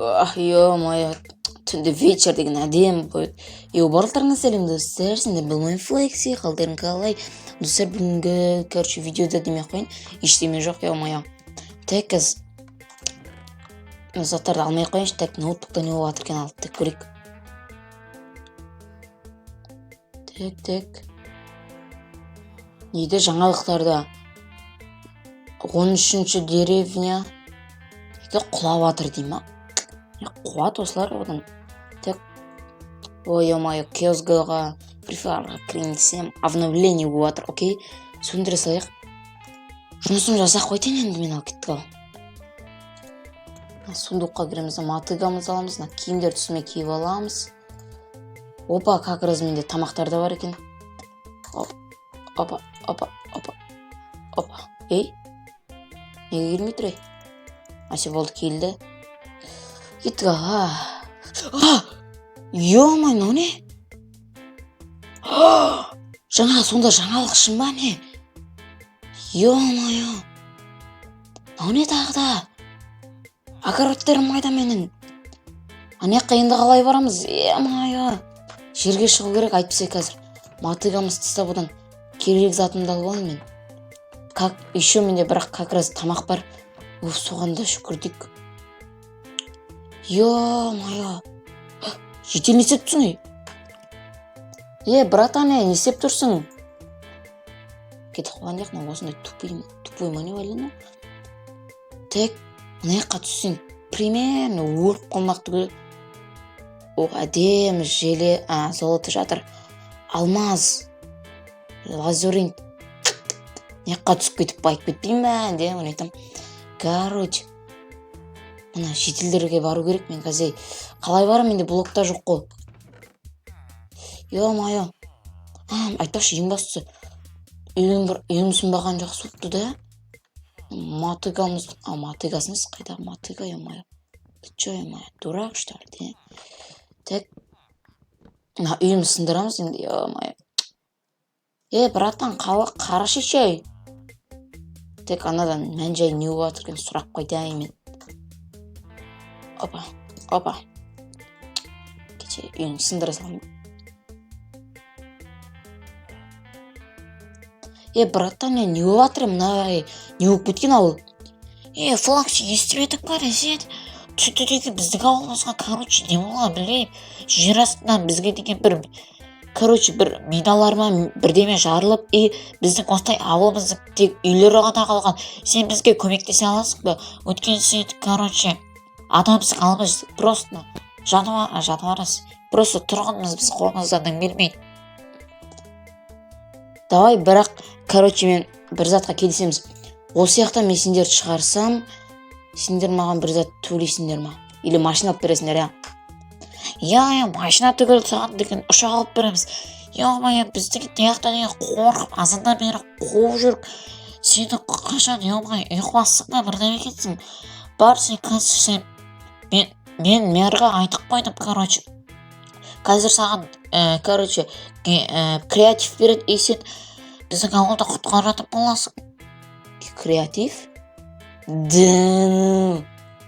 Ё-моё, түнде вечер деген әдемі қойды. Барлықтарыңа сәлем достар, сендер білмеймін флекси, қалдарың қалай. Достар, бүгінгі, видеода демей қойын, ештеме жоқ, ё-моё. Так, қазір заттарды алмай қойыншы, так, ноутбукта не болып жатыр екен, алып так көрейік. Так. Дейді жаңалықтарда 13-ші деревня құлап жатыр дей ма? Қуат осылар одан. Так, ой-ё-моё, киосгоға, префарға кіріңсем, обновление болып жатыр, окей? Сөндіре салайық. Жұмысын жасақ қойтын енді мен алып кеттік ал. Сундукқа кіреміз, мотыгамыз аламыз, киімдер түсіме киіп аламыз. Опа, как раз менде тамақтар да бар екен. Опа. Ей, неге келмей тұр ей? Ase болды, келді. Кеттік ал. Ё-моё, мынау не? Сонда жаңалық шын ба не? Ё-моё. Мынау не тағы да? Огородтерім қайда менің? Анаяққа енді қалай барамыз? Ё-моё. Жерге шығу керек, айтпесе қазір. Мотыгамыз тастап одан керек затымды алып алайын мен. Еще менде бірақ как раз тамақ бар. Соғанда шүкір дейік. Ё-моё. Жетел не істеп тұрсың? Братан, не істеп тұрсың? Кетіп қойған яқна, осындай тупой ма не валина? Так, мынаяққа түссең, примерно өліп қалмақ түгілі. Әдемі желе, золоты жатыр. Алмаз, лазуринт. Мынаяққа түсіп кетіп байып кетпейм бән, де, оны айтам. Короче, мына шетелдерге бару керек мен қазір. Қалай барам, менде блокта жоқ қой. Ё-моё. Айтпақшы, ең бастысы, үйім сынбаған жақсы болыпты да. Мотыгасымыз қайдағы мотыга, ё-моё. Ты чё, ё-моё, дурак, что ли? Так, үйім сындырамыз енді, ё-моё. Братан, қарашы шай. Так, анадан мән-жай не болып жатыр екен сұрақ қойдайын мен. Опа. Кеше үйін сындыра салам. Братан, не болып жатыр мына, не болып кеткен ауыл? Флакси, естіметіп қарасет. Түтідегі біздің ауылымызға, не бола білейм. Жер астынан бізге деген бір миналармен бірдеме жарылып, біздің остай ауылымыздың тек үйлері ғана қалған. Сен бізге көмектесе аласың ба? Өткен сен, адамсың, алымыз просто жануарыз. Просто тұрғынымыз біз қолымыздан келмейді. Давай, бірақ, мен бір затқа келісеміз. Осы яқтан мен сендерді шығарсам, сендер маған бір зат төлейсіңдер ма? Или машина алып бересіңдер, машина түгіл саған деген ұшақ алып береміз. Біздің яқтан қорқып, азанда бері қуып жүріп, сені қашан ұйқымассың ба бірден екенсің. Бар, сен қазір мен мэрға айтып қойдым, қазір саған, креатив береді, сен біздің ауылда құтқаратын боласың. Креатив?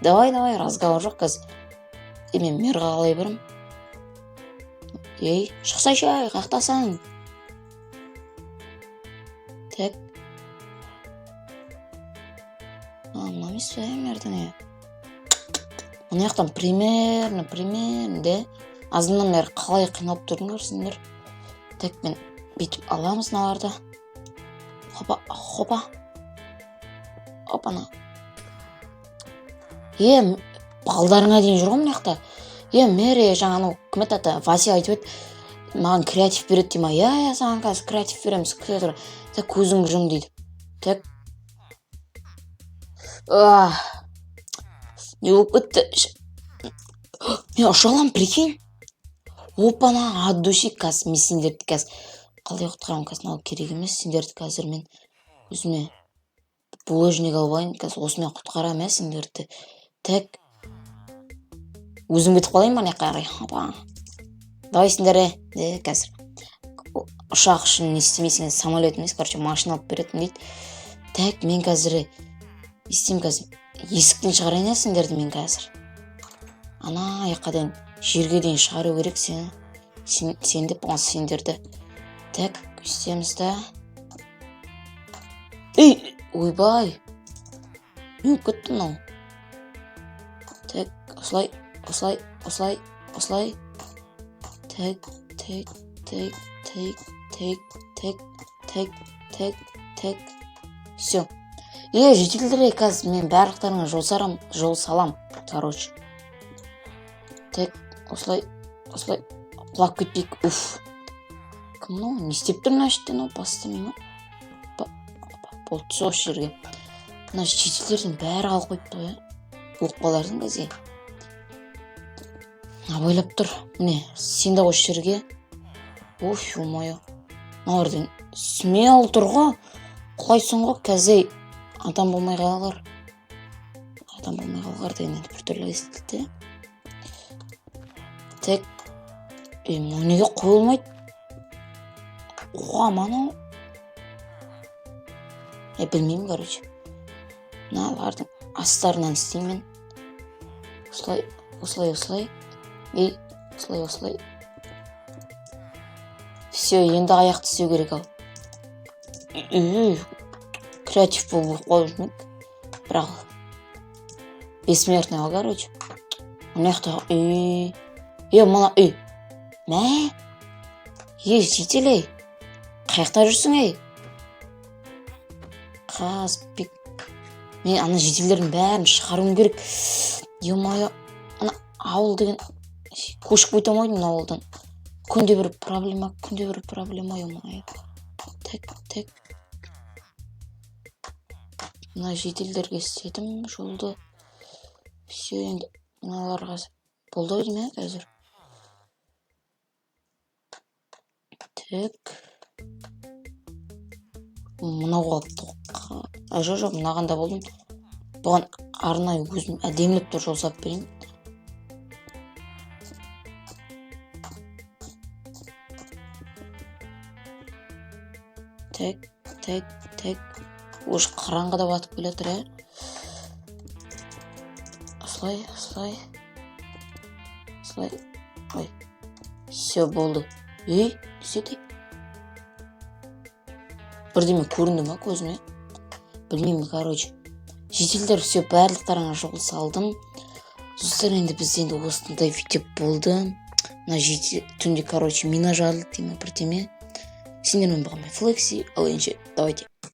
Давай, разговор жоқ қазір. Мен мэрға қалай барам? Шықсай шай, қақтасаң. Так. Мынау емес пе, мэрдің Мына яқтан примерно, де. Азынан бері қалай қиналып тұрдыңдар сендер. Так, мен бүйтіп аламыз мыналарды. Хопа. Опана. Балдарыңа дейін жүр ғой мына жақта. Мэре жаңа кім айтады, Вася айтып еді, маған креатив береді дейма. Саған қазір креатив береміз, күте тұр. Так, көзің жұм дейді. Так. Не болып кетті? Мен ұшалам, прикинь. Опана, от души қазір, мен сендерді қазір. Қалай құтқарам қазір, мынау керек емес. Сендерді қазір мен өзіме булыжник алайын, қазір осымен құтқарам сендерді. Так. Өзім кетіп қалайын ба не қарай? Давай сендері, қазір. Ұшақ үшін не істемейсің, самолет емес, машина алып беретін дейді. Так, мен қазір, істейм қазір. Есіктен шығарайын сендерді мен қазір. ана жаққа жерге дейін шығару керек сен деп болған сендерді. Так, өстеміз да. Ойбай. Не кетті мынау. Так, осылай. Так. Все. Жителдерге қазір мен барлықтарыңа жол салам. Короче. Так, осылай. Құлап кетпейік. Уф. Кім мынау? Не істеп тұр мына жерде мынау? Бастамай ма? Болды, сол жерге. Мына жителдердің бәрі қалып қойыпты ғой. Оқпалардың қазір. Ойлап тұр. Міне, сен де осы жерге. Оф, ё-моё. Мыналардан смел тұр ғой. Құлайсың ғой, қазір адам болмай қалғыр. Деген біртүрлі естілді. Так. Мынау неге қойылмайды? Мынау. Білмеймін, короче. Мыналардың астарынан істеймін. Осылай. Осылай. Все, енді аяқты істеу керек ал. Креатив болып қойып жүрмек. Бірақ бессмертный ал, короче. Мына жақта мына Мә? Жителей. Қаяқта жүрсің, Қазбек. Мен ана жителердің бәрін шығаруым керек. Ё-моё. Ана ауыл деген көшіп кете алмайдым мына ауылдан. Күнде бір проблема, ё-моё. Так. Мына жителдерге істедім жолды. Все, енді мыналарға болды ой деймін қазір. Так. Мынау қалыпты. Жоқ, мынағанда болдым. Бұған арнайы өзім әдемілеп тұр жол салып берейін. Так. Уже қараңғыда батып келе тұр, Осылай. Ой. Все болды. Сети. Бірдеме көрінді ма көзіме? Білмеймін, короче. Жителдер все барлықтарыңа жол салдым. Достар, енді бізде осындай видео болды. Мына түнде, короче, мина жарылды дейме бірдеме. Сендермен болған Флекси. Ал енді давайте.